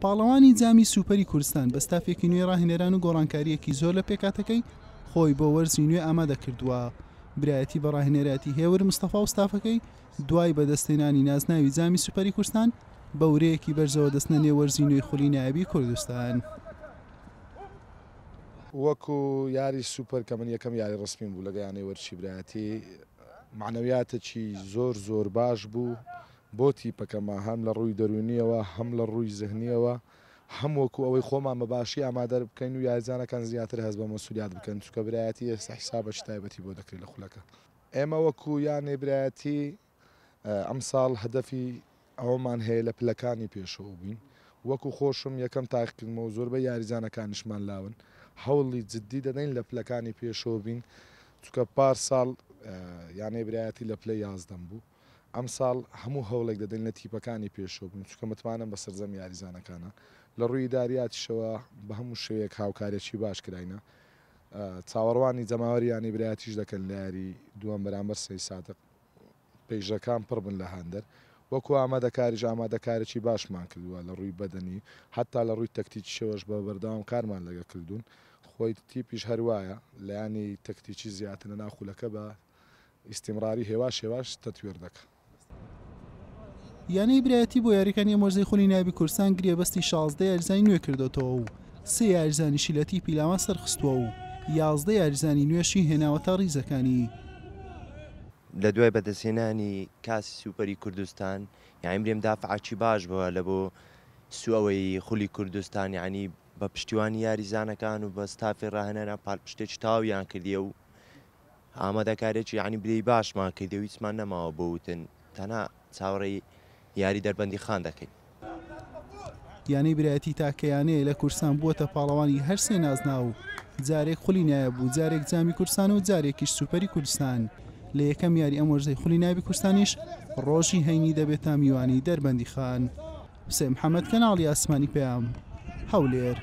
پاڵەوانی جامی سوپەری کوردستان بە ستافێکی نوێ ڕاهێنەران و گۆڕانکاریەکی زۆر لە پێکاتەکەی خۆی بۆ وەرزی نوێ ئامادە کردووە. برایەتی بە ڕاهێنەراتی هێور مستەفا و ستافەکەی دوای بەدەستێنانی نازناوی جامی سوپەری کوردستان بە ورەیەکی بەرزەوە دەستنە نێو وەرزی نوێی خولی نایابی کوردستان. وەکو یاری سوپەر کە من یەکەم یاری ڕسمیم بوو لەگەیانەی وەرچی برایەتی معنەویاتێکی زۆر باش بوو بۆ تیپەکەمە هەم لە ڕووی دەرونیەوە هەم لە ڕووی زەهنیەوە هەم وەکو ئەوەی خۆمان بە باشی ئامادە بکەین و یاریزانەکان زیاتر هەست بە مەسئولیت بکەن چونکە برایەتی ئێستا حیسابە تایبەتی بۆ دەکرێت لە خولەکە. ئێمە وەکو یانێ برایەتی ئەم ساڵ هەدەفی ئەوەمان هەیە لە پلەکانی پێشەوە بووین وەکو خۆشم یەکەم تاقیکردنەوە زۆربەی یاریزانەکانیشمان لاون هەوڵی جددی دەدەین لە پلەکانی پێشەوە بین چونکە پار ساڵ یانێ برایەتی لە پلە 11 بوو ئەم ساڵ هەموو هەوڵێک دەدەین لە تیپەکانی پێشەوە بین چونکە متمانم بە سەرجەم یاریزانەکانە لە ڕووی داریاتیشەوە بە هەموو شێوەیەک هاوکارێکی باش کراینە چاوەڕوانی جەماوەریانی برایەتیش دەکەن لە یاری دووەم بەرامبەر سەی سادق پێیژەکان پڕ بن لە هەندەر وەکو ئامادەکاریش ئامادەکارێکی باشمان کردووە لە ڕووی بەدەنی حتا لە ڕووی تەکتیکیشەوەش بە بەردەوام کارمان لەگە کردوون خۆی تیپیش هەروایە لە ینی تەکتیکی زیاتر لە ناخولەکە بە ئیستیمراری هێواش تەتوێر دەکە. یانەی برایەتی بۆ یاریەکانی مۆرزەی خولی نایابی کوردستان گرێبەستی 16 یاریزانی نوێ کردوتەوە و 3 یاریزانیشی لە تیپی لاوان سەرخستووە و 11 یاریزانی نوێشی هێناوەتە ڕیزەکانی. لە دوای بەدەستهێنانی کاسی سوپەری کوردستان یانی برێم دافعاکی باش بووە لە بۆ سوەوەی خولی کوردستان یعنی بە پشتیوانی یاریزانەکان و بە ستافی ڕاهێنەران پاڵپشتێکی تاویان کردیە و ئامادەکارێکی یعنی برەی باشمان کردی و هیچمان نەماوە بۆ وتن تەنها چاوەڕێی یاری دەربەندی خان دەکەین. یانەی برایەتی تاکەیانەیە لە کوردستان بووەتە پاڵەوانی هەر سێ نازنا و جارێک خولی نایەبوو جارێک جامی کوردستان و جارێکیش سوپەری کوردستان لە یەکەم یاری ئەم وەرزەی خولی نایابی کوردستانیش ڕۆژی هەینی دەبێتە میوانی دەربەندی خان. حوسێن محەممەد کەناڵی ئاسمانی پێیام هەولێر.